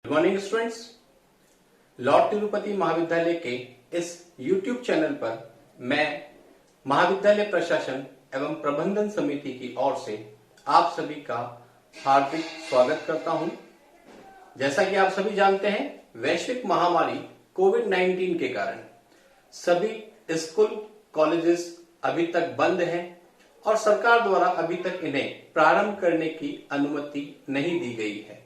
Good morning students. Lord Tirupati महाविद्यालय के इस YouTube चैनल पर मैं महाविद्यालय प्रशासन एवं प्रबंधन समिति की ओर से आप सभी का हार्दिक स्वागत करता हूं। जैसा कि आप सभी जानते हैं, वैश्विक महामारी कोविड-19 के कारण सभी स्कूल कॉलेजेस अभी तक बंद हैं और सरकार द्वारा अभी तक इन्हें प्रारंभ करने की अनुमति नहीं दी गई है।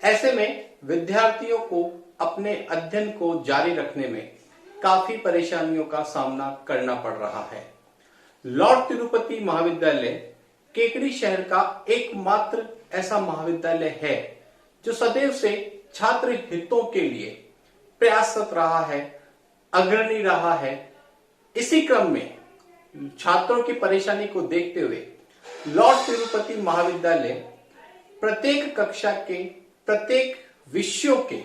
ऐसे में विद्यार्थियों को अपने अध्ययन को जारी रखने में काफी परेशानियों का सामना करना पड़ रहा है। लॉर्ड तिरुपति महाविद्यालय केकड़ी शहर का एकमात्र ऐसा महाविद्यालय है जो सदैव से छात्र हितों के लिए प्रयासरत रहा है, अग्रणी रहा है। इसी क्रम में छात्रों की परेशानी को देखते हुए लॉर्ड तिरुपति महाविद्यालय प्रत्येक कक्षा के प्रत्येक विषयों के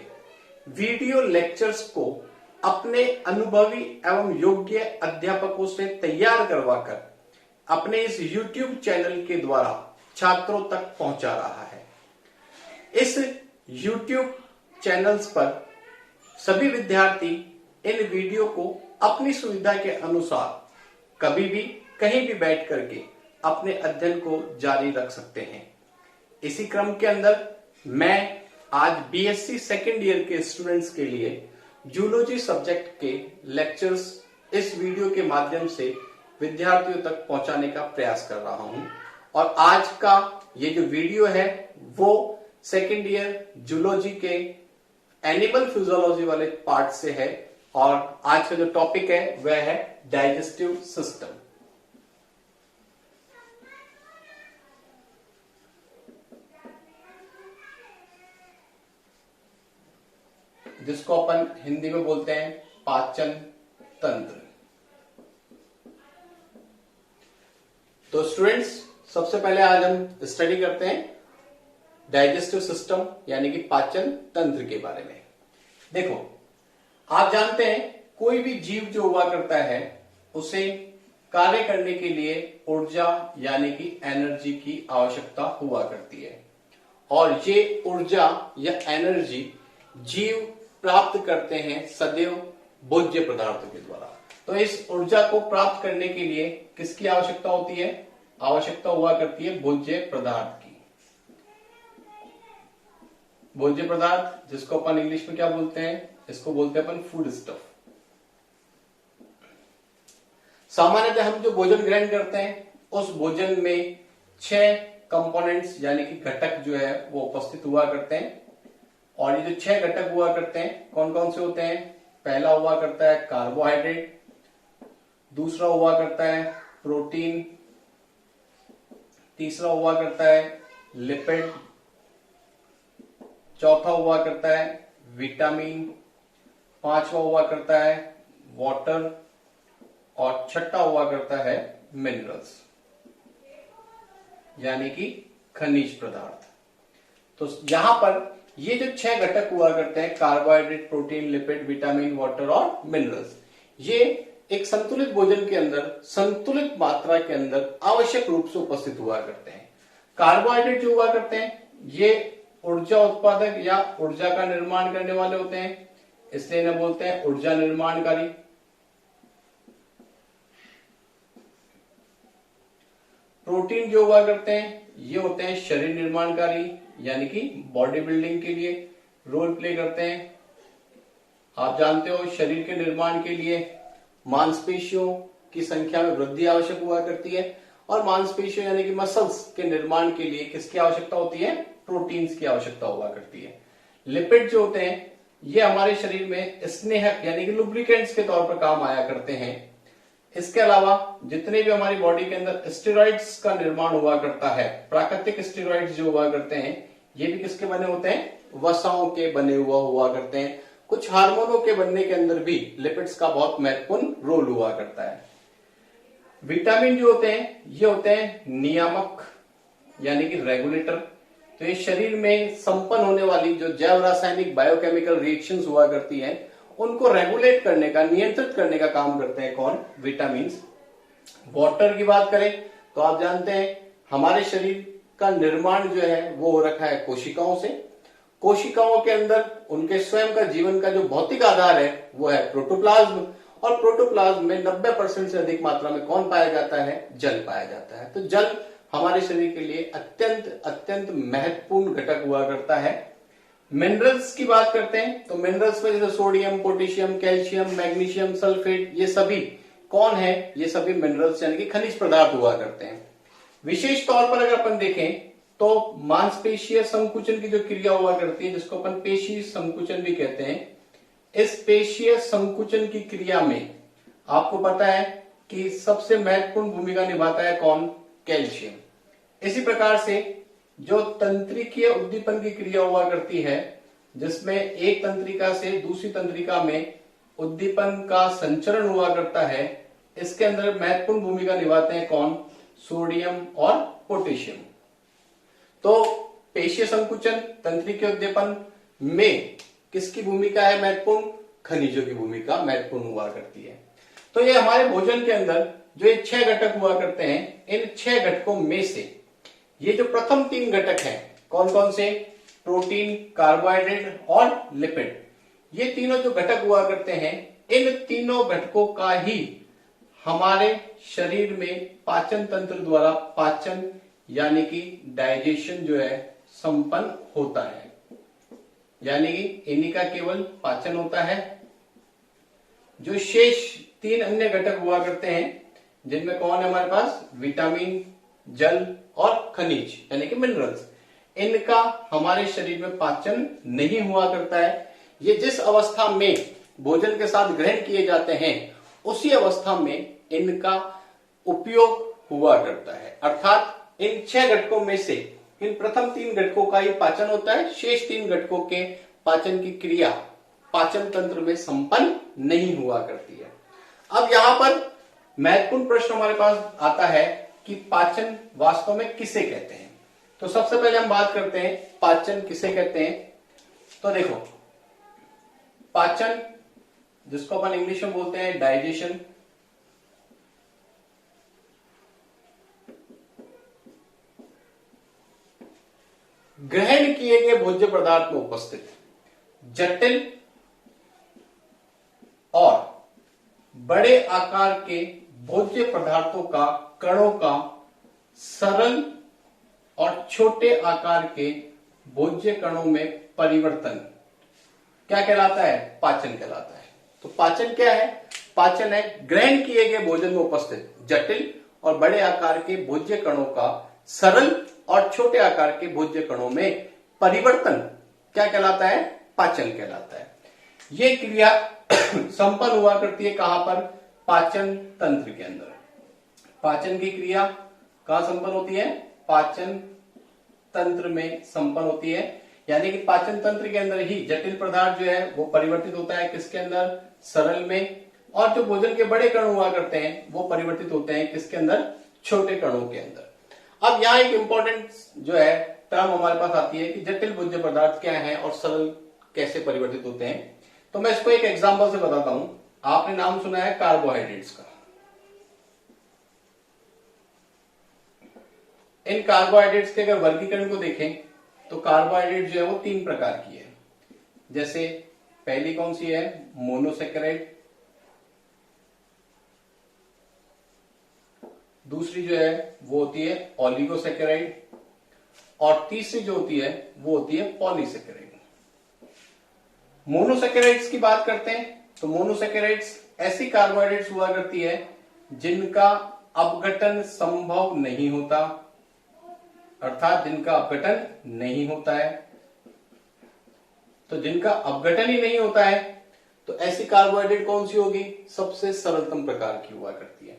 वीडियो लेक्चर्स को अपने अनुभवी एवं योग्य अध्यापकों से तैयार करवाकर अपने इस YouTube चैनल के द्वारा छात्रों तक पहुंचा रहा है। इस YouTube चैनल्स पर सभी विद्यार्थी इन वीडियो को अपनी सुविधा के अनुसार कभी भी कहीं भी बैठ करके अपने अध्ययन को जारी रख सकते हैं। इसी क्रम के अंदर मैं आज BSc सेकेंड ईयर के स्टूडेंट्स के लिए जूलॉजी सब्जेक्ट के लेक्चर्स इस वीडियो के माध्यम से विद्यार्थियों तक पहुंचाने का प्रयास कर रहा हूं। और आज का ये जो वीडियो है वो सेकेंड ईयर जूलॉजी के एनिमल फिजियोलॉजी वाले पार्ट से है और आज का जो टॉपिक है वह है डाइजेस्टिव सिस्टम। जिसको अपन हिंदी में बोलते हैं पाचन तंत्र। तो स्टूडेंट्स, सबसे पहले आज हम स्टडी करते हैं डाइजेस्टिव सिस्टम यानी कि पाचन तंत्र के बारे में। देखो, आप जानते हैं कोई भी जीव जो हुआ करता है उसे कार्य करने के लिए ऊर्जा यानी कि एनर्जी की आवश्यकता हुआ करती है और ये ऊर्जा या एनर्जी जीव प्राप्त करते हैं सदैव भोज्य पदार्थों के द्वारा। तो इस ऊर्जा को प्राप्त करने के लिए किसकी आवश्यकता होती है? आवश्यकता हुआ करती है भोज्य पदार्थ की। भोज्य पदार्थ जिसको अपन इंग्लिश में क्या बोलते हैं? इसको बोलते हैं अपन फूड स्टफ। सामान्यतः हम जो भोजन ग्रहण करते हैं उस भोजन में 6 कंपोनेंट्स यानी कि घटक जो है वो उपस्थित हुआ करते हैं। और ये जो 6 घटक हुआ करते हैं कौन कौन से होते हैं? पहला हुआ करता है कार्बोहाइड्रेट, दूसरा हुआ करता है प्रोटीन, तीसरा हुआ करता है लिपिड, चौथा हुआ करता है विटामिन, पांचवा हुआ करता है वाटर और छठा हुआ करता है मिनरल्स यानी कि खनिज पदार्थ। तो यहां पर ये जो 6 घटक हुआ करते हैं carbohydrate, protein, lipid, vitamin, water और मिनरल्स, ये एक संतुलित भोजन के अंदर संतुलित मात्रा के अंदर आवश्यक रूप से उपस्थित हुआ करते हैं। कार्बोहाइड्रेट जो हुआ करते हैं ये ऊर्जा उत्पादक या ऊर्जा का निर्माण करने वाले होते हैं, इसलिए इन्हें बोलते हैं ऊर्जा निर्माणकारी। प्रोटीन जो हुआ करते हैं ये होते हैं शरीर निर्माणकारी यानी कि बॉडी बिल्डिंग के लिए रोल प्ले करते हैं। आप जानते हो शरीर के निर्माण के लिए मांसपेशियों की संख्या में वृद्धि आवश्यक हुआ करती है और मांसपेशियों यानी कि मसल्स के निर्माण के लिए किसकी आवश्यकता होती है? प्रोटीन्स की आवश्यकता हुआ करती है। लिपिड जो होते हैं ये हमारे शरीर में स्नेहक यानी कि लुब्रिकेंट्स के तौर पर काम आया करते हैं। इसके अलावा जितने भी हमारी बॉडी के अंदर स्टेरॉइड्स का निर्माण हुआ करता है, प्राकृतिक स्टेरॉइड्स जो हुआ करते हैं ये भी किसके बने होते हैं? वसाओं के बने हुआ करते हैं। कुछ हार्मोनों के बनने के अंदर भी लिपिड्स का बहुत महत्वपूर्ण रोल हुआ करता है। विटामिन जो होते हैं ये होते हैं नियामक यानी कि रेगुलेटर। तो ये शरीर में संपन्न होने वाली जो जैव रासायनिक बायोकेमिकल रिएक्शंस हुआ करती हैं उनको रेगुलेट करने का, नियंत्रित करने का काम करते हैं कौन? विटामिन। वाटर की बात करें तो आप जानते हैं हमारे शरीर का निर्माण जो है वो हो रखा है कोशिकाओं से कोशिकाओं के अंदर उनके स्वयं का जीवन का जो भौतिक आधार है वो है प्रोटोप्लाज्म, और प्रोटोप्लाज्म में 90% से अधिक मात्रा में कौन पाया जाता है? जल पाया जाता है। तो जल हमारे शरीर के लिए अत्यंत अत्यंत महत्वपूर्ण घटक हुआ करता है। मिनरल्स की बात करते हैं तो मिनरल्स में जैसे sodium, potassium, calcium, magnesium, sulphate, ये सभी कौन है? ये सभी मिनरल्स यानी कि खनिज पदार्थ हुआ करते हैं। विशेष तौर पर अगर अपन देखें तो मांसपेशीय संकुचन की जो क्रिया हुआ करती है, जिसको अपन पेशी संकुचन भी कहते हैं, इस पेशीय संकुचन की क्रिया में आपको पता है कि सबसे महत्वपूर्ण भूमिका निभाता है कौन? कैल्शियम। इसी प्रकार से जो तंत्रिकीय उद्दीपन की क्रिया हुआ करती है, जिसमें एक तंत्रिका से दूसरी तंत्रिका में उद्दीपन का संचरण हुआ करता है, इसके अंदर महत्वपूर्ण भूमिका निभाते हैं कौन? सोडियम और पोटेशियम। तो पेशीय संकुचन, तंत्रिकीय उद्दीपन में किसकी भूमिका है महत्वपूर्ण? खनिजों की भूमिका महत्वपूर्ण हुआ करती है। तो ये हमारे भोजन के अंदर जो ये 6 घटक हुआ करते हैं, इन 6 घटकों में से ये जो प्रथम 3 घटक हैं, कौन कौन से? प्रोटीन, कार्बोहाइड्रेट और लिपिड। ये तीनों जो घटक हुआ करते हैं, इन तीनों घटकों का ही हमारे शरीर में पाचन तंत्र द्वारा पाचन यानी कि डाइजेशन जो है संपन्न होता है। यानी कि इन्हीं का केवल पाचन होता है। जो शेष 3 अन्य घटक हुआ करते हैं, जिनमें कौन है हमारे पास? विटामिन, जल और खनिज यानी कि मिनरल्स, इनका हमारे शरीर में पाचन नहीं हुआ करता है। ये जिस अवस्था में भोजन के साथ ग्रहण किए जाते हैं, उसी अवस्था में इनका उपयोग हुआ करता है। अर्थात इन 6 घटकों में से इन प्रथम 3 घटकों का ही पाचन होता है, शेष 3 घटकों के पाचन की क्रिया पाचन तंत्र में संपन्न नहीं हुआ करती है। अब यहां पर महत्वपूर्ण प्रश्न हमारे पास आता है कि पाचन वास्तव में किसे कहते हैं। तो सबसे पहले हम बात करते हैं पाचन किसे कहते हैं। तो देखो, पाचन जिसको अपन इंग्लिश में बोलते हैं डाइजेशन, ग्रहण किए गए भोज्य पदार्थ में उपस्थित जटिल और बड़े आकार के भोज्य पदार्थों का, कणों का सरल और छोटे आकार के भोज्य कणों में परिवर्तन क्या कहलाता है? पाचन कहलाता है। तो पाचन क्या है? पाचन है ग्रहण किए गए भोजन में उपस्थित जटिल और बड़े आकार के भोज्य कणों का सरल और छोटे आकार के भोज्य कणों में परिवर्तन क्या कहलाता है? पाचन कहलाता है। यह क्रिया संपन्न हुआ करती है कहां पर? पाचन तंत्र के अंदर। पाचन की क्रिया कहां संपन्न होती है? पाचन तंत्र में संपन्न होती है। यानी कि पाचन तंत्र के अंदर ही जटिल पदार्थ जो है वो परिवर्तित होता है किसके अंदर? सरल में। और जो भोजन के बड़े कण हुआ करते हैं वो परिवर्तित होते हैं किसके अंदर? छोटे कणों के अंदर। अब यहाँ एक इंपॉर्टेंट जो है टर्म हमारे पास आती है कि जटिल भोज्य पदार्थ क्या है और सरल कैसे परिवर्तित होते हैं। तो मैं इसको एक एग्जांपल से बताता हूं। आपने नाम सुना है कार्बोहाइड्रेट्स का। इन कार्बोहाइड्रेट्स के अगर वर्गीकरण को देखें तो कार्बोहाइड्रेट जो है वो 3 प्रकार की है। जैसे पहली कौन सी है? मोनोसेकेराइड। दूसरी जो है वो होती है ओलिगोसेकेराइड, और तीसरी जो होती है वो होती है पॉलीसेकेराइड। मोनोसेकेराइड्स की बात करते हैं तो मोनोसेकेराइड्स ऐसी कार्बोहाइड्रेट्स हुआ करती है जिनका अपघटन संभव नहीं होता, अर्थात जिनका अपघटन नहीं होता है। तो जिनका अपघटन ही नहीं होता है तो ऐसी कार्बोहाइड्रेट कौन सी होगी? सबसे सरलतम प्रकार की हुआ करती है।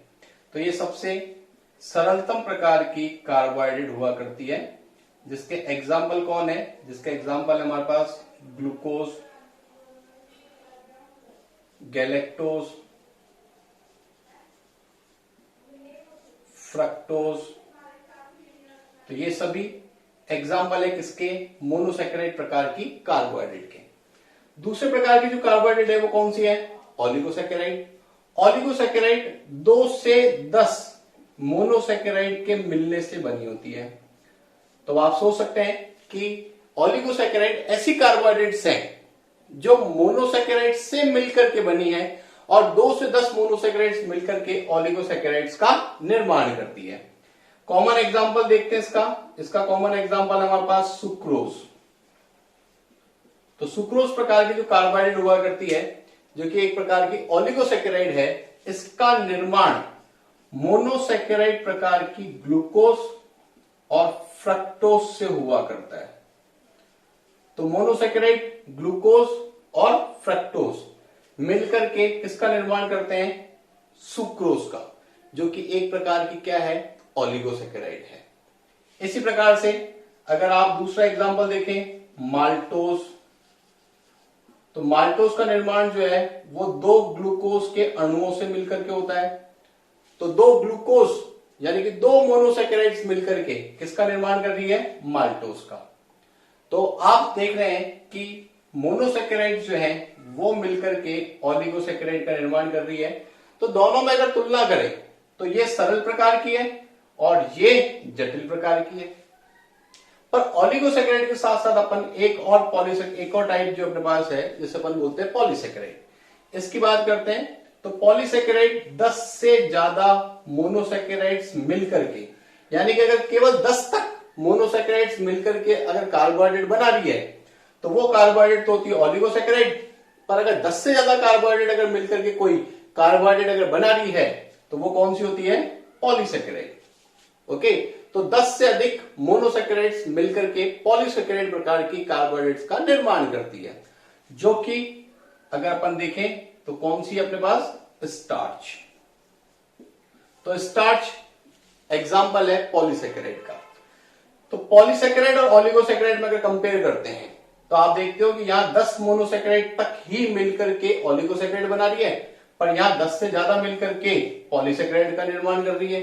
तो ये सबसे सरलतम प्रकार की कार्बोहाइड्रेट हुआ करती है, जिसके एग्जाम्पल कौन है? जिसके एग्जाम्पल है हमारे पास ग्लूकोज, गैलेक्टोज, फ्रक्टोज। तो ये सभी एग्जाम्पल है किसके? मोनोसेकेराइड प्रकार की कार्बोहाइड्रेट के। दूसरे प्रकार की जो कार्बोहाइड्रेट है वो कौन सी है? ओलिगोसेकेराइड। ओलिगोसेकेराइड 2 से 10 मोनोसेकेराइड के मिलने से बनी होती है। तो आप सोच सकते हैं कि ओलिगोसैकेराइड ऐसी कार्बोहाइड्रेट्स हैं जो मोनोसैकेराइड से मिलकर के बनी है और 2 से 10 मोनोसैकेराइड्स मिलकर के ओलिगोसैकेराइड्स का निर्माण करती है। कॉमन एग्जांपल देखते हैं इसका कॉमन एग्जांपल हमारे पास सुक्रोज। तो सुक्रोज प्रकार की जो कार्बोहाइड्रेट हुआ करती है, जो कि एक प्रकार की ओलिगोसैकेराइड है, इसका निर्माण मोनोसैकेराइड प्रकार की ग्लूकोज और फ्रक्टोज से हुआ करता है। तो मोनोसैकेराइड, ग्लूकोज और फ्रक्टोज मिलकर के किसका निर्माण करते हैं? सुक्रोज का, जो कि एक प्रकार की क्या है? ओलिगोसैकेराइड है। इसी प्रकार से अगर आप दूसरा एग्जांपल देखें, माल्टोज। तो माल्टोज का निर्माण जो है वो 2 ग्लूकोज के अणुओं से मिलकर के होता है। तो 2 ग्लूकोज यानी कि 2 मोनोसैकेराइड्स मिलकर के किसका निर्माण कर रही है? माल्टोज का। तो आप देख रहे हैं कि मोनोसैकेराइड जो है वो मिलकर के ओलिगोसैकेराइड का निर्माण कर रही है। तो दोनों में अगर तुलना करें तो ये सरल प्रकार की है और ये जटिल प्रकार की है। पर ओलिगोसैकेराइड के साथ साथ अपन एक और टाइप जो अपने पास है, जिसे अपन बोलते हैं पॉलीसैकेराइड, इसकी बात करते हैं। तो पॉलीसैकेराइड 10 से ज्यादा मोनोसैकेराइड्स मिलकर के, यानी कि अगर केवल 10 तक मोनोसैकेराइड्स मिलकर के अगर कार्बोहाइड्रेट बना रही है तो वो कार्बोहाइड्रेट तो होती है ओलिगोसैकेराइड। पर अगर 10 से ज्यादा कार्बोहाइड्रेट अगर मिलकर के कोई कार्बोहाइड्रेट अगर बना रही है तो वो कौन सी होती है? पॉलीसैकेराइड। ओके, तो 10 से अधिक मोनोसैकेराइड्स मिलकर के पॉलीसैकेराइड प्रकार की कार्बोहाइड्रेट्स का निर्माण करती है, जो कि अगर अपन देखें तो कौन सी अपने पास? स्टार्च। तो स्टार्च एग्जाम्पल है पॉलीसैकेराइड का। तो पॉलीसैकेराइड और ओलिगोसैकेराइड में अगर कंपेयर करते हैं तो आप देखते हो कि यहां 10 मोनोसैकेराइड तक ही मिलकर के ओलिगोसैकेराइड बना रही है, पर यहां 10 से ज्यादा मिलकर के पॉलीसैकेराइड का निर्माण कर रही है।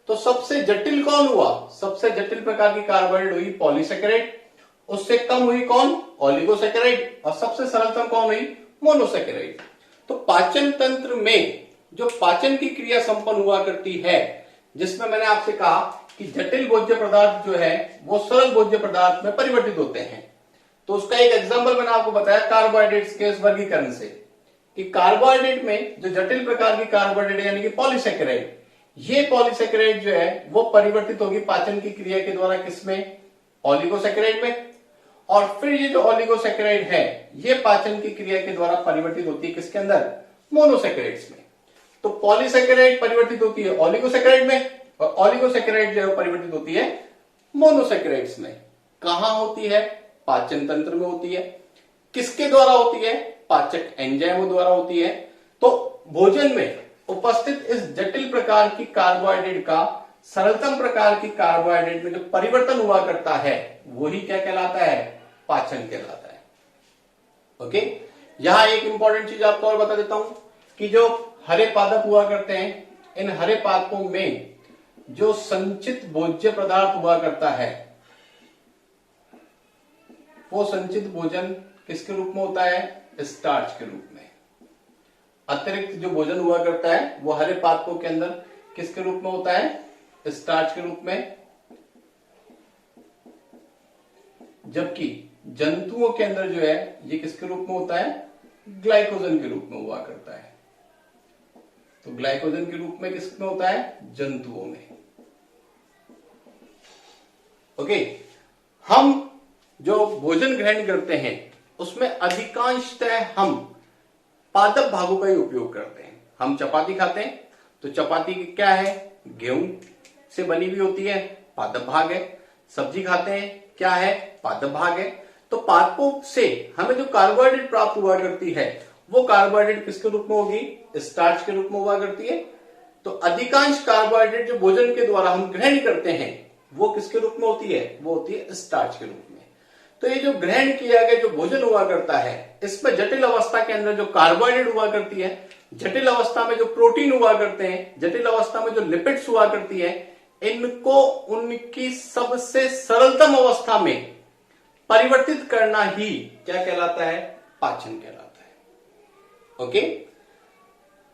तो सबसे जटिल कौन हुआ? सबसे जटिल प्रकार की कार्बोहाइड्रेट हुई पॉलीसैकेराइड, उससे कम हुई कौन? ओलिगोसैकेराइड, और सबसे सरलतम कौन हुई? मोनोसैकेराइड। तो पाचन तंत्र में जो पाचन की क्रिया संपन्न हुआ करती है, जिसमें मैंने आपसे कहा कि जटिल भोज्य पदार्थ जो है वो सरल भोज्य पदार्थ में परिवर्तित होते हैं। तो उसका एक एग्जांपल मैंने आपको बताया कार्बोहाइड्रेट्स के इस वर्गीकरण से, कि कार्बोहाइड्रेट में जो जटिल प्रकार की कार्बोहाइड्रेट यानी कि पॉलीसैकेराइड, ये पॉलीसैकेराइड जो है वो परिवर्तित होगी पाचन की क्रिया के द्वारा किसमें? ओलिगोसैकेराइड में। और फिर ये जो ओलिगोसैकेराइड है ये पाचन की क्रिया के द्वारा परिवर्तित होती है किसके अंदर? मोनोसैकेराइड्स में। तो पॉलीसैकेराइड परिवर्तित होती है ओलिगोसैकेराइड में और ओलिगोसैकेराइड जो है परिवर्तित होती है मोनोसैकेराइड्स में। कहां होती है? पाचन तंत्र में होती है। किसके द्वारा होती है? पाचक एंजाइमों द्वारा होती है। तो भोजन में उपस्थित इस जटिल प्रकार की कार्बोहाइड्रेट का सरलतम प्रकार की कार्बोहाइड्रेट में जो परिवर्तन हुआ करता है वही क्या कहलाता है? पाचन कहलाता है। ओके, यहां एक इंपॉर्टेंट चीज आपको और बता देता हूं कि जो हरे पादप हुआ करते हैं, इन हरे पादपों में जो संचित भोज्य पदार्थ हुआ करता है वो संचित भोजन किसके रूप में होता है? स्टार्च के रूप में। अतिरिक्त जो भोजन हुआ करता है वो हरे पादपों के अंदर किसके रूप में होता है? स्टार्च के रूप में। जबकि जंतुओं के अंदर जो है ये किसके रूप में होता है? ग्लाइकोजन के रूप में हुआ करता है। तो ग्लाइकोजन के रूप में किसमें होता है? जंतुओं में। ओके, हम जो भोजन ग्रहण करते हैं उसमें अधिकांशतः हम पादप भागों का ही उपयोग करते हैं। हम चपाती खाते हैं तो चपाती क्या है? गेहूं से बनी हुई होती है, पादप भाग है। सब्जी खाते हैं, क्या है? पादप भाग है। तो पादपों से हमें जो कार्बोहाइड्रेट प्राप्त हुआ करती है वो कार्बोहाइड्रेट किसके रूप में होगी? स्टार्च के रूप में हुआ करती है। तो अधिकांश कार्बोहाइड्रेट जो भोजन के द्वारा हम ग्रहण करते हैं वो किसके रूप में होती है? वो होती है स्टार्च के रूप में। तो ये जो ग्रहण किया गया जो भोजन हुआ करता है इसमें जटिल अवस्था के अंदर जो कार्बोहाइड्रेट हुआ करती है, जटिल अवस्था में जो प्रोटीन हुआ करते हैं, जटिल अवस्था में जो लिपिड्स हुआ करती है, इनको उनकी सबसे सरलतम अवस्था में परिवर्तित करना ही क्या कहलाता है? पाचन कहलाता है। ओके,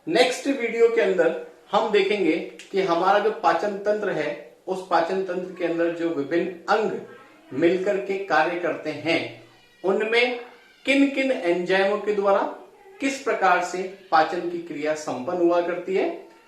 नेक्स्ट वीडियो के अंदर हम देखेंगे कि हमारा जो पाचन तंत्र है उस पाचन तंत्र के अंदर जो विभिन्न अंग मिलकर के कार्य करते हैं उनमें किन किन एंजाइमों के द्वारा किस प्रकार से पाचन की क्रिया संपन्न हुआ करती है,